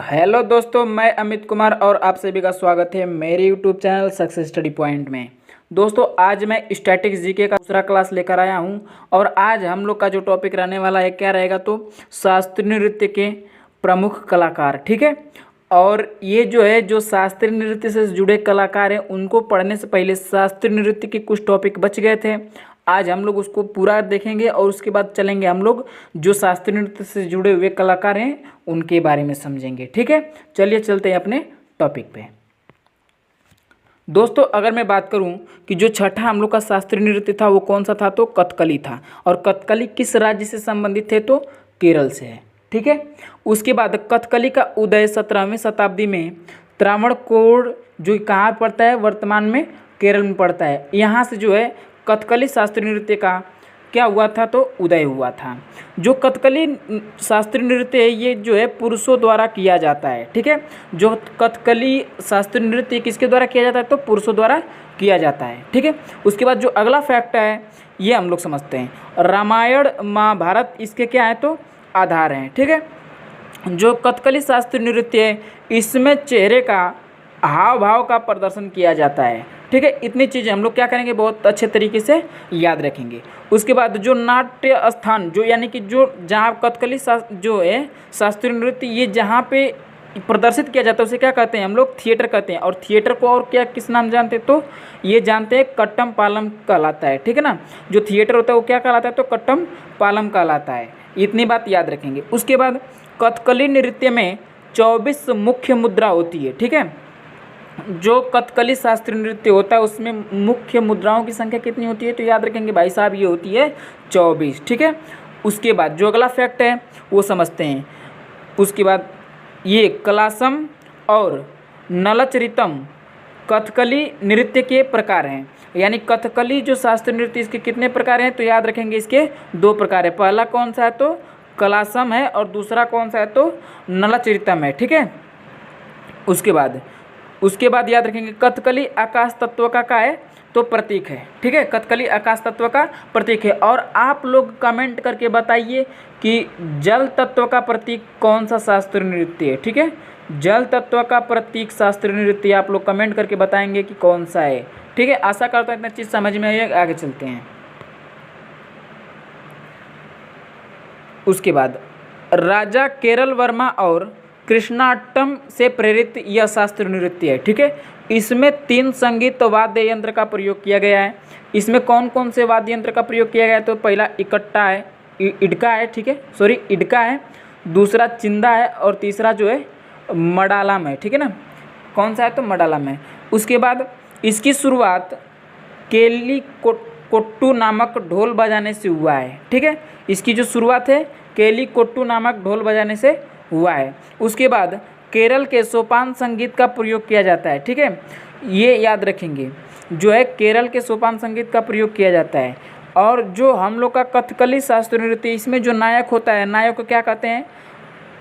Hello दोस्तों, मैं अमित कुमार और आप सभी का स्वागत है मेरे YouTube channel success study point में। दोस्तों, आज मैं स्टैटिक्स जीके का दूसरा क्लास लेकर आया हूं और आज हम लोग का जो टॉपिक रहने वाला है क्या रहेगा तो शास्त्रीय नृत्य के प्रमुख कलाकार। ठीक है, और ये जो है जो शास्त्रीय नृत्य से जुड़े कलाकार हैं उनको पढ़ने से पहले शास्त्रीय नृत्य के कुछ टॉपिक बच गए थे। आज हम लोग उसको पूरा देखेंगे और उसके बाद चलेंगे हम लोग जो शास्त्रीय नृत्य से जुड़े हुए कलाकार हैं उनके बारे में समझेंगे। ठीक है, चलिए चलते हैं अपने टॉपिक पे। दोस्तों, अगर मैं बात करूं कि जो छठा हम लोग का शास्त्रीय नृत्य था वो कौन सा था तो कथकली था। और कथकली किस राज्य से संबंधित है तो केरल से है। ठीक है, उसके बाद कथकली का उदय 17वीं शताब्दी में त्रावणकोर जो कहाँ पड़ता है वर्तमान में केरल में पड़ता है, यहाँ से जो है कथकली शास्त्रीय नृत्य का क्या हुआ था तो उदय हुआ था। जो कथकली शास्त्रीय नृत्य है ये जो है पुरुषों द्वारा किया जाता है। ठीक है, जो कथकली शास्त्रीय नृत्य किसके द्वारा किया जाता है तो पुरुषों द्वारा किया जाता है। ठीक है, उसके बाद जो अगला फैक्ट है ये हम लोग समझते हैं। रामायण महाभारत इसके क्या है तो आधार हैं। ठीक है, जो कथकली शास्त्रीय नृत्य है इसमें चेहरे का हाव भाव का प्रदर्शन किया जाता है। ठीक है, इतनी चीज़ें हम लोग क्या करेंगे बहुत अच्छे तरीके से याद रखेंगे। उसके बाद जो नाट्य स्थान जो यानी कि जो जहाँ कथकली जो है शास्त्रीय नृत्य ये जहाँ पे प्रदर्शित किया जाता है उसे क्या कहते हैं हम लोग थिएटर कहते हैं। और थिएटर को और क्या किस नाम जानते हैं तो ये जानते हैं कट्टम पालम कहलाता है। ठीक है ना, जो थिएटर होता है वो क्या कहलाता है तो कट्टम पालम कहलाता है। इतनी बात याद रखेंगे। उसके बाद कथकली नृत्य में 24 मुख्य मुद्रा होती है। ठीक है, जो कथकली शास्त्रीय नृत्य होता है उसमें मुख्य मुद्राओं की संख्या कितनी होती है तो याद रखेंगे भाई साहब ये होती है 24। ठीक है, उसके बाद जो अगला फैक्ट है वो समझते हैं। उसके बाद ये कलासम और नलचरितम कथकली नृत्य के प्रकार हैं। यानी कथकली जो शास्त्रीय नृत्य इसके कितने प्रकार हैं तो याद रखेंगे इसके 2 प्रकार है। पहला कौन सा है तो कलासम है और दूसरा कौन सा है तो नलचरितम है। ठीक है, उसके बाद याद रखेंगे कथकली आकाश तत्व का है तो प्रतीक है। ठीक है, कथकली आकाश तत्व का प्रतीक है। और आप लोग कमेंट करके बताइए कि जल तत्व का प्रतीक कौन सा शास्त्रीय नृत्य है। ठीक है, जल तत्व का प्रतीक शास्त्रीय नृत्य आप लोग कमेंट करके बताएंगे कि कौन सा है। ठीक है, आशा करता हूँ इतना चीज़ समझ में आई। आगे चलते हैं। उसके बाद राजा केरल वर्मा और कृष्णाट्टम से प्रेरित यह शास्त्रीय नृत्य है। ठीक है, इसमें 3 संगीत वाद्य यंत्र का प्रयोग किया गया है। इसमें कौन कौन से वाद्य यंत्र का प्रयोग किया गया है तो पहला इकट्ठा है इडका है। ठीक है, सॉरी इडका है, दूसरा चिंदा है और तीसरा जो है मडालम है। ठीक है ना, कौन सा है तो मडालम है। उसके बाद इसकी शुरुआत केली कोट्टू नामक ढोल बजाने से हुआ है। ठीक है, इसकी जो शुरुआत है केली कोट्टू नामक ढोल बजाने से हुआ है। उसके बाद केरल के सोपान संगीत का प्रयोग किया जाता है। ठीक है, ये याद रखेंगे जो है केरल के सोपान संगीत का प्रयोग किया जाता है। और जो हम लोग का कथकली शास्त्रीय नृत्य इसमें जो नायक होता है नायक को क्या कहते हैं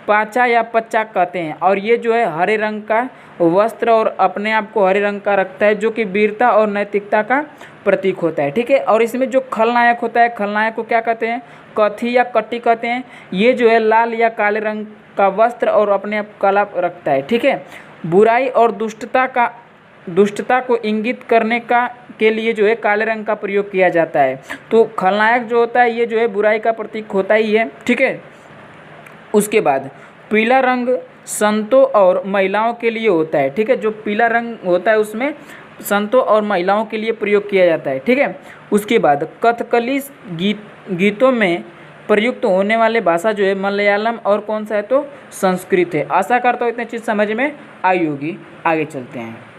पाचा या पच्चा कहते हैं। और ये जो है हरे रंग का वस्त्र और अपने आप को हरे रंग का रखता है जो कि वीरता और नैतिकता का प्रतीक होता है। ठीक है, और इसमें जो खलनायक होता है खलनायक को क्या कहते हैं कथी या कट्टी कहते हैं। ये जो है लाल या काले रंग का वस्त्र और अपने आप कला रखता है। ठीक है, बुराई और दुष्टता को इंगित करने के लिए जो है काले रंग का प्रयोग किया जाता है। तो खलनायक जो होता है ये जो है बुराई का प्रतीक होता ही है। ठीक है, उसके बाद पीला रंग संतों और महिलाओं के लिए होता है। ठीक है, जो पीला रंग होता है उसमें संतों और महिलाओं के लिए प्रयोग किया जाता है। ठीक है, उसके बाद कथकली गीतों में प्रयुक्त होने वाले भाषा जो है मलयालम और कौन सा है तो संस्कृत है। आशा करता हूँ इतनी चीज़ समझ में आई होगी। आगे चलते हैं।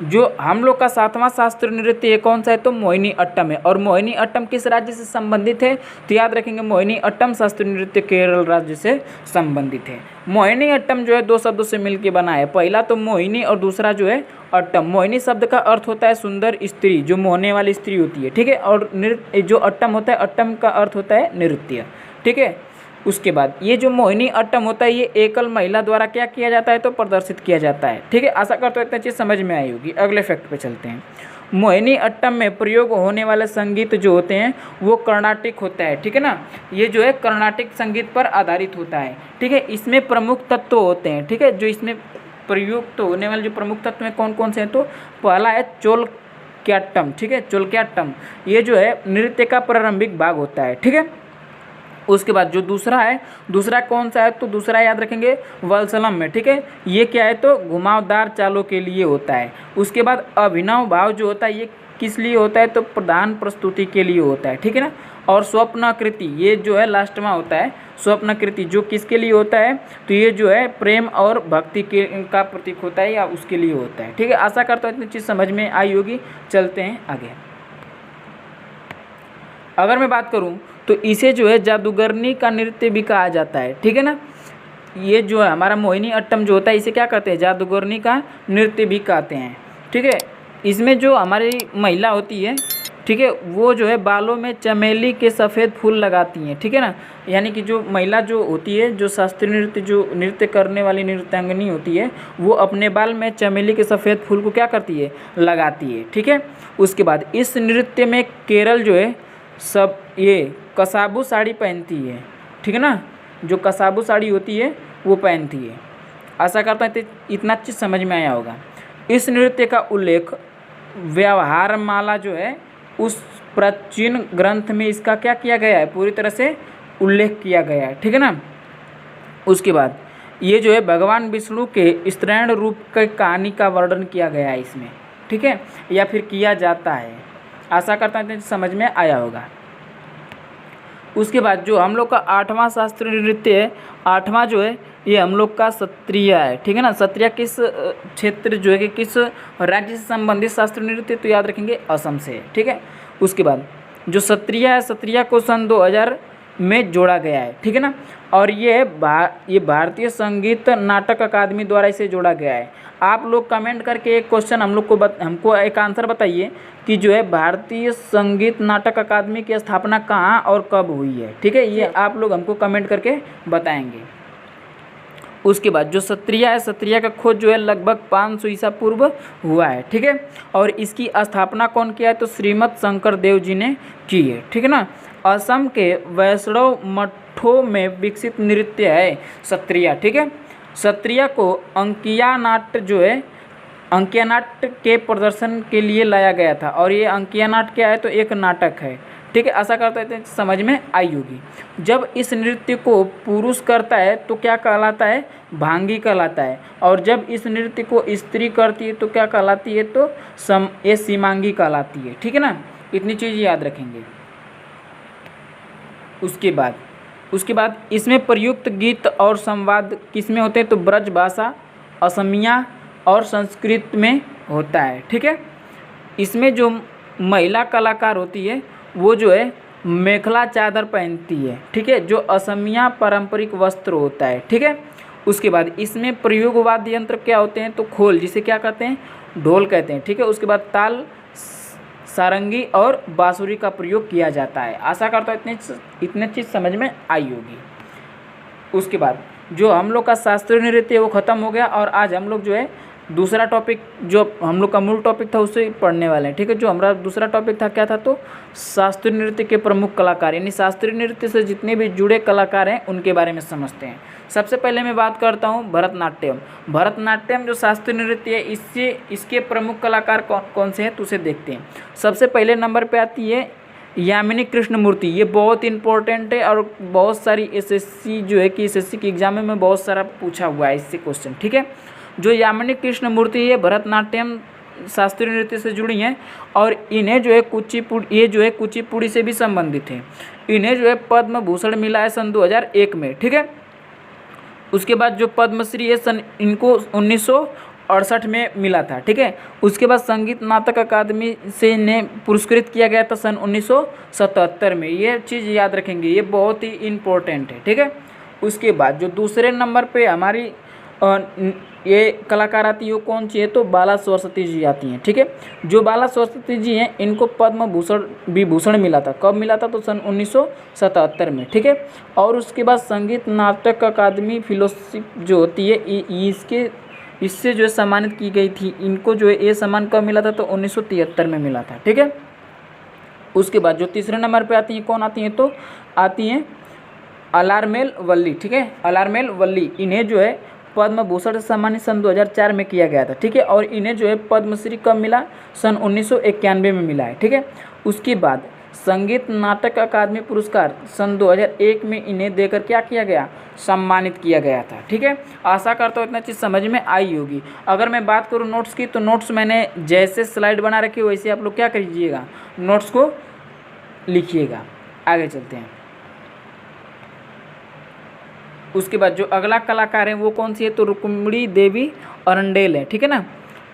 जो हम लोग का 7वां शास्त्रीय नृत्य है कौन सा है तो मोहिनी अट्टम है। और मोहिनी अट्टम किस राज्य से संबंधित है तो याद रखेंगे मोहिनी अट्टम शास्त्रीय नृत्य केरल राज्य से संबंधित है। मोहिनी अट्टम जो है 2 शब्दों से मिलकर बना है। पहला तो मोहिनी और दूसरा जो है अट्टम। मोहिनी शब्द का अर्थ होता है सुंदर स्त्री जो मोहने वाली स्त्री होती है। ठीक है, और नृत्य जो अट्टम होता है अट्टम का अर्थ होता है नृत्य। ठीक है, उसके बाद ये जो मोहिनी अट्टम होता है ये एकल महिला द्वारा क्या किया जाता है तो प्रदर्शित किया जाता है। ठीक है, आशा करता हूँ इतना चीज़ समझ में आई होगी। अगले फैक्ट पे चलते हैं। मोहिनी अट्टम में प्रयोग होने वाले संगीत जो होते हैं वो कर्नाटिक होता है, ठीक है ना। ये जो है कर्नाटिक संगीत पर आधारित होता है, ठीक है। इसमें प्रमुख तत्व होते हैं, ठीक है, जो इसमें प्रयुक्त होने वाले जो प्रमुख तत्व हैं कौन कौन से हैं, तो पहला है चोलक्याट्टम, ठीक है, चोलक्याट्टम ये जो है नृत्य का प्रारंभिक भाग होता है, ठीक है। उसके बाद जो दूसरा है, दूसरा कौन सा है, तो दूसरा याद रखेंगे वल्सलम में, ठीक है। ये क्या है, तो घुमावदार चालों के लिए होता है। उसके बाद अभिनव भाव जो होता है ये किस लिए होता है, तो प्रधान प्रस्तुति के लिए होता है, ठीक है ना। और स्वप्नाकृति ये जो है लास्ट में होता है, स्वप्नाकृति जो किसके लिए होता है, तो ये जो है प्रेम और भक्ति के का प्रतीक होता है या उसके लिए होता है, ठीक है। आशा करता हूँ इतनी चीज़ समझ में आई होगी। चलते हैं आगे। अगर मैं बात करूं तो इसे जो है जादूगरनी का नृत्य भी कहा जाता है, ठीक है ना। ये जो है हमारा मोहिनी अट्टम जो होता है इसे क्या कहते हैं, जादूगरनी का नृत्य भी कहते हैं, ठीक है। इसमें जो हमारी महिला होती है, ठीक है, वो जो है बालों में चमेली के सफ़ेद फूल लगाती हैं, ठीक है ना। यानी कि जो महिला जो होती है, जो शास्त्रीय नृत्य जो नृत्य करने वाली नृत्यांगनी होती है, वो अपने बाल में चमेली के सफ़ेद फूल को क्या करती है, लगाती है, ठीक है। उसके बाद इस नृत्य में केरल जो है सब ये कसाबू साड़ी पहनती है, ठीक है ना। जो कसाबू साड़ी होती है वो पहनती है। आशा करता हूँ इतना चीज़ समझ में आया होगा। इस नृत्य का उल्लेख व्यवहार माला जो है उस प्राचीन ग्रंथ में इसका क्या किया गया है, पूरी तरह से उल्लेख किया गया है, ठीक है ना। उसके बाद ये जो है भगवान विष्णु के स्त्रैण रूप की कहानी का वर्णन किया गया है इसमें, ठीक है, या फिर किया जाता है। आशा करता हूँ समझ में आया होगा। उसके बाद जो हम लोग का 8वां शास्त्रीय नृत्य है, 8वां जो है ये हम लोग का सत्रिया है, ठीक है ना। सत्रिया किस क्षेत्र जो है कि किस राज्य से संबंधित शास्त्रीय नृत्य, तो याद रखेंगे असम से, ठीक है। उसके बाद जो सत्रिया है, सत्रिया को सन 2000 में जोड़ा गया है, ठीक है ना। और ये भारतीय संगीत नाटक अकादमी द्वारा इसे जोड़ा गया है। आप लोग कमेंट करके एक क्वेश्चन हमको एक आंसर बताइए कि जो है भारतीय संगीत नाटक अकादमी की स्थापना कहाँ और कब हुई है, ठीक है। ये आप लोग हमको कमेंट करके बताएंगे। उसके बाद जो सत्रिया है, सत्रिया का खोज जो है लगभग 500 ईसा पूर्व हुआ है, ठीक है। और इसकी स्थापना कौन किया है, तो श्रीमद शंकर देव जी ने की है, ठीक है ना। असम के वैष्णव मठों में विकसित नृत्य है सत्रिया, ठीक है। सत्रिया को अंकिया नाट्य जो है अंकिया नाट्य के प्रदर्शन के लिए लाया गया था। और ये अंकिया नाट्य क्या है, तो एक नाटक है, ठीक है। आशा करते हैं समझ में आई होगी। जब इस नृत्य को पुरुष करता है तो क्या कहलाता है, भांगी कहलाता है। और जब इस नृत्य को स्त्री करती है तो क्या कहलाती है, तो ये सीमांगी कहलाती है, ठीक है ना। इतनी चीज़ याद रखेंगे। उसके बाद इसमें प्रयुक्त गीत और संवाद किसमें होते हैं, तो ब्रज भाषा, असमिया और संस्कृत में होता है, ठीक है। इसमें जो महिला कलाकार होती है वो जो है मेखला चादर पहनती है, ठीक है, जो असमिया पारंपरिक वस्त्र होता है, ठीक है। उसके बाद इसमें प्रयोग वाद्य यंत्र क्या होते हैं, तो खोल जिसे क्या कहते हैं, ढोल कहते हैं, ठीक है। उसके बाद ताल, सारंगी और बांसुरी का प्रयोग किया जाता है। आशा करता हूँ इतने चीज़ समझ में आई होगी। उसके बाद जो हम लोग का शास्त्रीय नृत्य है वो ख़त्म हो गया। और आज हम लोग जो है दूसरा टॉपिक जो हम लोग का मूल टॉपिक था उससे पढ़ने वाले हैं, ठीक है। जो हमारा दूसरा टॉपिक था क्या था, तो शास्त्रीय नृत्य के प्रमुख कलाकार, यानी शास्त्रीय नृत्य से जितने भी जुड़े कलाकार हैं उनके बारे में समझते हैं। सबसे पहले मैं बात करता हूँ भरतनाट्यम। भरतनाट्यम जो शास्त्रीय नृत्य है इसके प्रमुख कलाकार कौन कौन से हैं, तो उसे देखते हैं। सबसे पहले नंबर पर आती है यामिनी कृष्णमूर्ति। ये बहुत इंपॉर्टेंट है और बहुत सारी एसएससी जो है कि एसएससी की एग्जाम में बहुत सारा पूछा हुआ है इससे क्वेश्चन, ठीक है। जो यामिनी कृष्णमूर्ति है भरतनाट्यम शास्त्रीय नृत्य से जुड़ी हैं और इन्हें जो है कुचिपुड़ी से भी संबंधित है। इन्हें जो है पद्म भूषण मिला है सन 2001 में, ठीक है। उसके बाद जो पद्मश्री है इनको 1968 में मिला था, ठीक है। उसके बाद संगीत नाटक अकादमी से इन्हें पुरस्कृत किया गया था सन 1977 में। ये चीज़ याद रखेंगे, ये बहुत ही इम्पोर्टेंट है, ठीक है। उसके बाद जो दूसरे नंबर पे हमारी ये कलाकार आती है वो कौन सी है, तो बाला सरस्वती जी आती हैं, ठीक है। जो बाला सरस्वती जी हैं इनको पद्म विभूषण मिला था। कब मिला था, तो सन 1977 में, ठीक है। और उसके बाद संगीत नाटक अकादमी फेलोशिप जो होती है इससे जो है सम्मानित की गई थी। इनको जो है ये सम्मान कब मिला था तो 1973 में मिला था। ठीक है, उसके बाद जो तीसरे नंबर पे आती हैं कौन आती हैं तो आती हैं अलारमेल वल्ली। ठीक है, अलारमेल वल्ली, इन्हें जो है पद्म भूषण से सम्मानित सन 2004 में किया गया था। ठीक है, और इन्हें जो है पद्मश्री कब मिला, सन 1991 में मिला है। ठीक है, उसके बाद संगीत नाटक अकादमी पुरस्कार सन 2001 में इन्हें देकर क्या किया गया, सम्मानित किया गया था। ठीक है, आशा करता हूँ इतना चीज़ समझ में आई होगी। अगर मैं बात करूँ नोट्स की, तो नोट्स मैंने जैसे स्लाइड बना रखी है वैसे आप लोग क्या करिएगा, नोट्स को लिखिएगा। आगे चलते हैं। उसके बाद जो अगला कलाकार है वो कौन सी है तो रुक्मिणी देवी अरुंडेल है। ठीक है ना,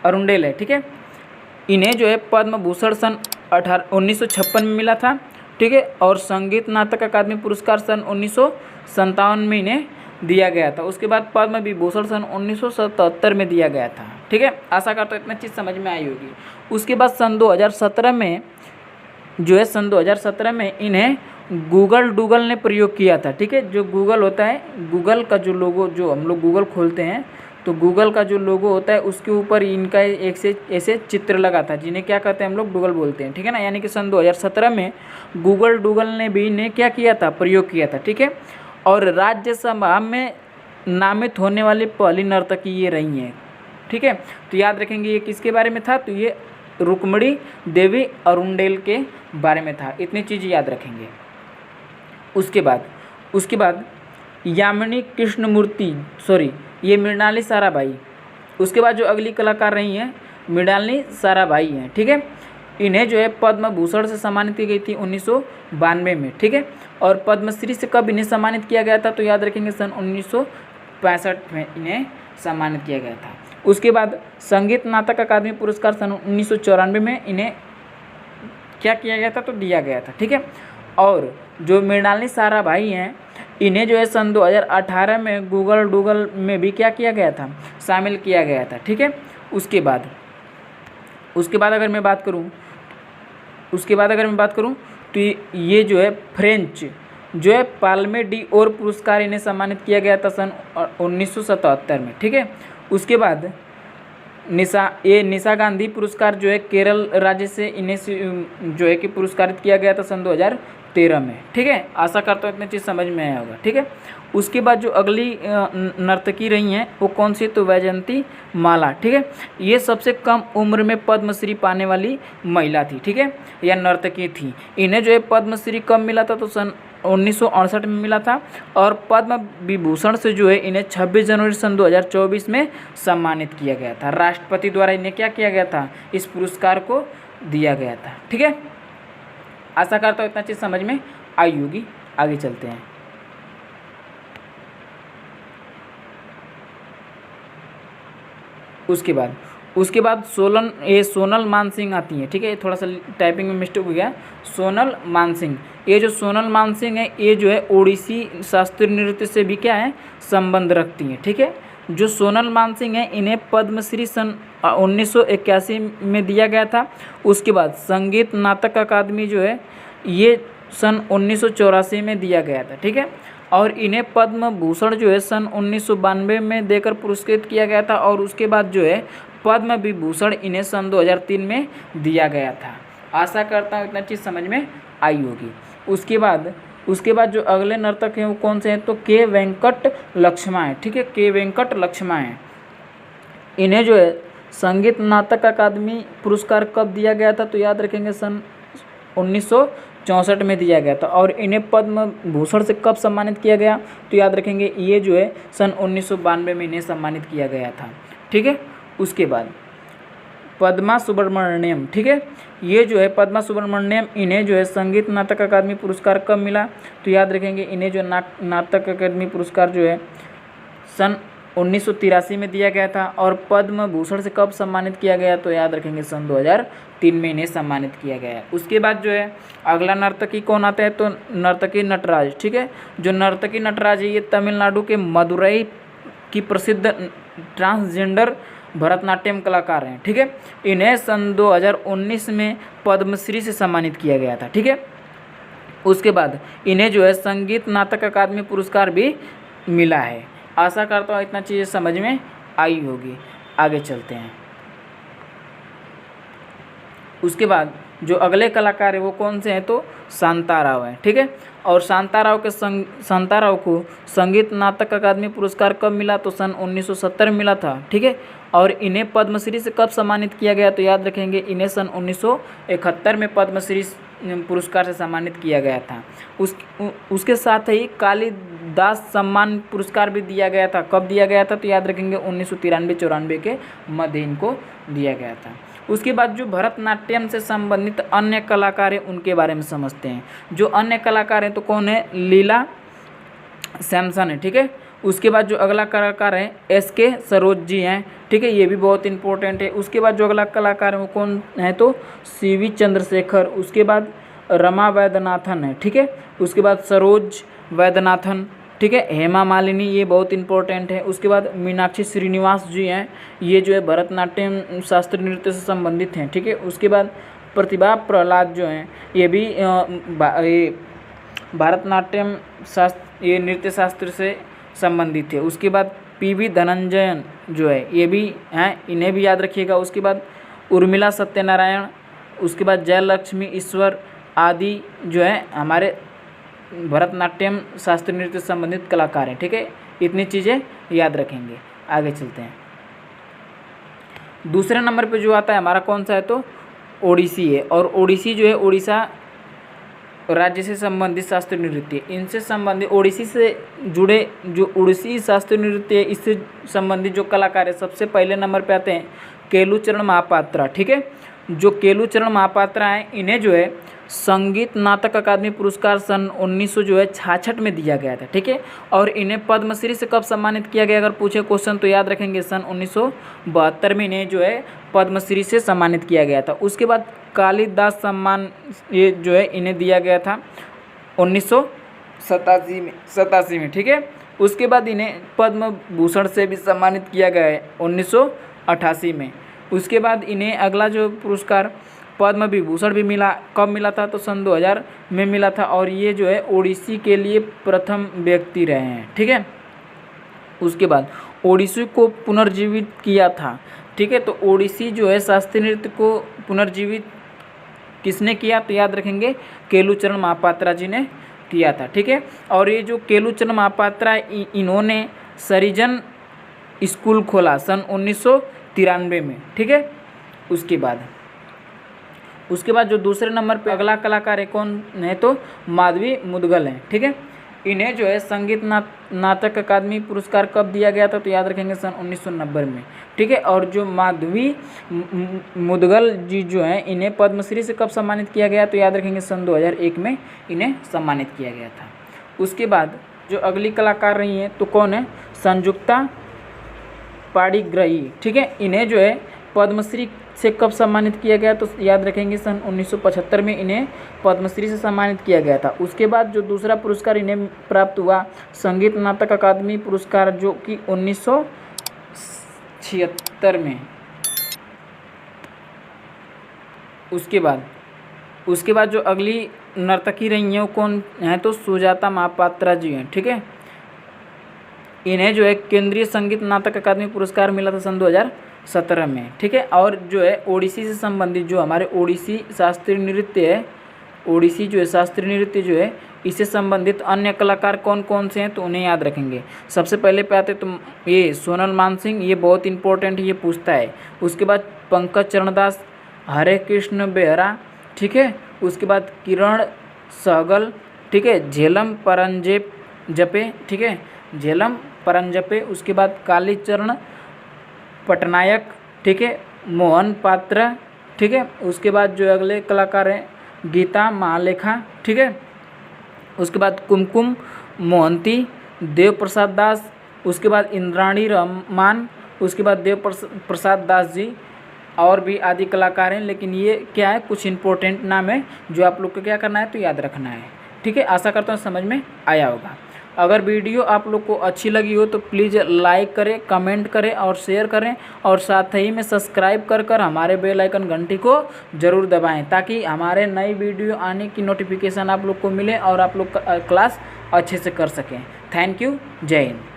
अरुंडेल है। ठीक है, इन्हें जो है पद्म भूषण सन 1956 में मिला था। ठीक है, और संगीत नाटक अकादमी पुरस्कार सन 1957 में इन्हें दिया गया था। उसके बाद पद्म विभूषण सन 1977 में दिया गया था। ठीक है, आशा करता हूँ इतना चीज़ समझ में आई होगी। उसके बाद सन 2017 में जो है सन 2017 में इन्हें गूगल डूगल ने प्रयोग किया था। ठीक है, जो गूगल होता है, गूगल का जो लोगो, जो हम लोग गूगल खोलते हैं तो गूगल का जो लोगो होता है उसके ऊपर इनका एक से ऐसे चित्र लगा था, जिन्हें क्या कहते हैं हम लोग डूगल बोलते हैं। ठीक है ना, यानी कि सन 2017 में गूगल डूगल ने भी इन्हें क्या किया था, प्रयोग किया था। ठीक है, और राज्यसभा में नामित होने वाली पहली नर्तकी ये रही हैं। ठीक है, तो याद रखेंगे ये किसके बारे में था, तो ये रुक्मिणी देवी अरुंडेल के बारे में था। इतनी चीज़ याद रखेंगे। उसके बाद यामिनी कृष्णमूर्ति, सॉरी ये मृणाली साराभाई। उसके बाद जो अगली कलाकार रही हैं मृणाली साराभाई हैं। ठीक है, इन्हें जो है पद्म भूषण से सम्मानित की गई थी 1992 में। ठीक है, और पद्मश्री से कब इन्हें सम्मानित किया गया था तो याद रखेंगे सन 1965 में इन्हें सम्मानित किया गया था। उसके बाद संगीत नाटक अकादमी पुरस्कार सन 1994 में इन्हें क्या किया गया था तो दिया गया था। ठीक है, और जो मृणाली साराभाई हैं इन्हें जो है सन 2018 में गूगल डूगल में भी क्या किया गया था, शामिल किया गया था। ठीक है, उसके बाद अगर मैं बात करूं तो ये जो है फ्रेंच जो है पाल्मे डी ओर पुरस्कार इन्हें सम्मानित किया गया था सन 1977 में। ठीक है, उसके बाद निशा गांधी पुरस्कार जो है केरल राज्य से इन्हें जो है कि पुरस्कारित किया गया था सन 2013 में। ठीक है, आशा करता हूँ इतनी चीज़ समझ में आया होगा। ठीक है, उसके बाद जो अगली नर्तकी रही हैं वो कौन सी तो वैजयंती माला। ठीक है, ये सबसे कम उम्र में पद्मश्री पाने वाली महिला थी। ठीक है, या नर्तकी थी। इन्हें जो है पद्मश्री कब मिला था तो सन 1968 में मिला था, और पद्म विभूषण से जो है इन्हें 26 जनवरी सन 2024 में सम्मानित किया गया था। राष्ट्रपति द्वारा इन्हें क्या किया गया था, इस पुरस्कार को दिया गया था। ठीक है, आशा करता हूँ इतना चीज़ समझ में आई होगी। आगे चलते हैं। उसके बाद सोनल मानसिंह आती हैं। ठीक है, थोड़ा सा टाइपिंग में मिस्टेक हो गया। सोनल मानसिंह, ये जो सोनल मानसिंह है ये जो है ओडिसी शास्त्रीय नृत्य से भी क्या है, संबंध रखती हैं। ठीक है, जो सोनल मानसिंह है इन्हें पद्मश्री सन 1981 में दिया गया था। उसके बाद संगीत नाटक अकादमी जो है ये सन 1984 में दिया गया था। ठीक है, और इन्हें पद्म भूषण जो है सन 1992 में देकर पुरस्कृत किया गया था, और उसके बाद जो है पद्म विभूषण इन्हें सन 2003 में दिया गया था। आशा करता हूँ इतना चीज़ समझ में आई होगी। उसके बाद जो अगले नर्तक हैं वो कौन से हैं तो के वेंकट लक्ष्मा है। ठीक है, के वेंकट लक्ष्मा है। इन्हें जो है संगीत नाटक अकादमी पुरस्कार कब दिया गया था तो याद रखेंगे सन 1964 में दिया गया था, और इन्हें पद्म भूषण से कब सम्मानित किया गया तो याद रखेंगे ये जो है सन 1992 में इन्हें सम्मानित किया गया था। ठीक है, उसके बाद पद्मा सुब्रमण्यम। ठीक है, ये जो है पद्मा सुब्रमण्यम इन्हें जो है संगीत नाटक अकादमी पुरस्कार कब मिला तो याद रखेंगे इन्हें जो नाटक अकादमी पुरस्कार जो है सन 1983 में दिया गया था, और पद्म भूषण से कब सम्मानित किया गया तो याद रखेंगे सन 2003 में इन्हें सम्मानित किया गया। उसके बाद जो है अगला नर्तकी कौन आता है तो नर्तकी नटराज। ठीक है, जो नर्तकी नटराज है ये तमिलनाडु के मदुरई की प्रसिद्ध ट्रांसजेंडर भरतनाट्यम कलाकार हैं। ठीक है, इन्हें सन 2019 में पद्मश्री से सम्मानित किया गया था। ठीक है, उसके बाद इन्हें जो है संगीत नाटक अकादमी पुरस्कार भी मिला है। आशा करता हूँ इतना चीज़ें समझ में आई होगी। आगे चलते हैं। उसके बाद जो अगले कलाकार है वो कौन से हैं तो शांताराव हैं, ठीक है। और शांताराव को संगीत नाटक अकादमी पुरस्कार कब मिला तो सन 1970 में मिला था, ठीक है। और इन्हें पद्मश्री से कब सम्मानित किया गया तो याद रखेंगे, इन्हें सन 1971 में पद्मश्री पुरस्कार से सम्मानित किया गया था। उसके साथ ही कालिदास सम्मान पुरस्कार भी दिया गया था। कब दिया गया था तो याद रखेंगे 1993-94 के मध्य इनको दिया गया था। उसके बाद जो भरतनाट्यम से संबंधित अन्य कलाकार हैं उनके बारे में समझते हैं। जो अन्य कलाकार हैं तो कौन है, लीला सैमसन है, ठीक है। उसके बाद जो अगला कलाकार है SK सरोज जी हैं, ठीक है, ये भी बहुत इंपॉर्टेंट है। उसके बाद जो अगला कलाकार है वो कौन है तो CV चंद्रशेखर। उसके बाद रमा वैद्यनाथन है, ठीक है। उसके बाद सरोज वैद्यनाथन, ठीक है। हेमा मालिनी, ये बहुत इंपॉर्टेंट है। उसके बाद मीनाक्षी श्रीनिवास जी हैं, ये जो है भरतनाट्यम शास्त्रीय नृत्य से संबंधित हैं, ठीक है। उसके बाद प्रतिभा प्रहलाद जो हैं ये भी भरतनाट्यम शास्त्र ये नृत्य शास्त्र से संबंधित है। उसके बाद PV धनंजयन जो है ये भी हैं, इन्हें भी याद रखिएगा। उसके बाद उर्मिला सत्यनारायण, उसके बाद जयलक्ष्मी ईश्वर आदि जो है हमारे भरतनाट्यम शास्त्रीय नृत्य से संबंधित कलाकार हैं, ठीक है। इतनी चीज़ें याद रखेंगे। आगे चलते हैं। दूसरे नंबर पे जो आता है हमारा कौन सा है तो ओडिसी है। और ओडिसी जो है उड़ीसा राज्य से संबंधित शास्त्रीय नृत्य, इनसे संबंधित ओडिसी से जुड़े जो ओडिसी शास्त्रीय नृत्य है इससे संबंधित जो कलाकार है सबसे पहले नंबर पे आते हैं केलुचरण महापात्रा, ठीक है। जो केलुचरण महापात्रा हैं इन्हें जो है संगीत नाटक अकादमी पुरस्कार सन 1966 में दिया गया था, ठीक है। और इन्हें पद्मश्री से कब सम्मानित किया गया अगर पूछे क्वेश्चन तो याद रखेंगे सन 1972 में इन्हें जो है पद्मश्री से सम्मानित किया गया था। उसके बाद कालिदास सम्मान ये जो है इन्हें दिया गया था 1987 में, ठीक है। उसके बाद इन्हें पद्म भूषण से भी सम्मानित किया गया है 1988 में। उसके बाद इन्हें अगला जो पुरस्कार पद्म विभूषण भी मिला, कब मिला था तो सन 2000 में मिला था। और ये जो है ओडिसी के लिए प्रथम व्यक्ति रहे हैं, ठीक है। उसके बाद ओडिसी को पुनर्जीवित किया था, ठीक है। तो ओडिसी जो है शास्त्रीय नृत्य को पुनर्जीवित किसने किया तो याद रखेंगे केलुचरण महापात्रा जी ने किया था, ठीक है। और ये जो केलुचरण महापात्रा इन्होंने सरिजन स्कूल खोला सन 1993 में, ठीक है। उसके बाद जो दूसरे नंबर पे अगला कलाकार है कौन है तो माधवी मुदगल है, ठीक है। इन्हें जो है संगीत नाटक अकादमी पुरस्कार कब दिया गया था तो याद रखेंगे सन 1990 में, ठीक है। और जो माधवी मुदगल जी जो हैं इन्हें पद्मश्री से कब सम्मानित किया गया तो याद रखेंगे सन 2001 में इन्हें सम्मानित किया गया था। उसके बाद जो अगली कलाकार रही हैं तो कौन है संयुक्ता पाणिग्राही, ठीक है। इन्हें जो है पद्मश्री से कब सम्मानित किया गया तो याद रखेंगे सन 1975 में इन्हें पद्मश्री से सम्मानित किया गया था। उसके बाद जो दूसरा पुरस्कार इन्हें प्राप्त हुआ संगीत नाटक अकादमी पुरस्कार जो कि 1976 में। उसके बाद जो अगली नर्तकी रही हैं वो कौन है तो सुजाता महापात्रा जी हैं, ठीक है। इन्हें जो है केंद्रीय संगीत नाटक अकादमी पुरस्कार मिला था सन 2017 में, ठीक है। और जो है ओडिसी से संबंधित जो हमारे ओडिसी शास्त्रीय नृत्य है, ओडिसी जो है शास्त्रीय नृत्य जो है इससे संबंधित अन्य कलाकार कौन कौन से हैं तो उन्हें याद रखेंगे। सबसे पहले पे आते तो ये सोनल मानसिंह, ये बहुत इंपॉर्टेंट है, ये पूछता है। उसके बाद पंकज चरणदास, हरे कृष्ण बेहरा, ठीक है। उसके बाद किरण सहगल, ठीक है। झेलम परंजपे, ठीक है, झेलम परंजपे। उसके बाद कालीचरण पटनायक, ठीक है, मोहन पात्र, ठीक है। उसके बाद जो अगले कलाकार हैं गीता महालेखा, ठीक है। उसके बाद कुमकुम मोहंती, देव प्रसाद दास, उसके बाद इंद्राणी रहमान, उसके बाद देव प्रसाद दास जी और भी आदि कलाकार हैं। लेकिन ये क्या है कुछ इंपॉर्टेंट नाम है जो आप लोग को क्या करना है तो याद रखना है, ठीक है। आशा करता हूँ समझ में आया होगा। अगर वीडियो आप लोग को अच्छी लगी हो तो प्लीज़ लाइक करें, कमेंट करें और शेयर करें और साथ ही में सब्सक्राइब कर हमारे बेल आइकन घंटी को ज़रूर दबाएं ताकि हमारे नई वीडियो आने की नोटिफिकेशन आप लोग को मिले और आप लोग क्लास अच्छे से कर सकें। थैंक यू, जय हिंद।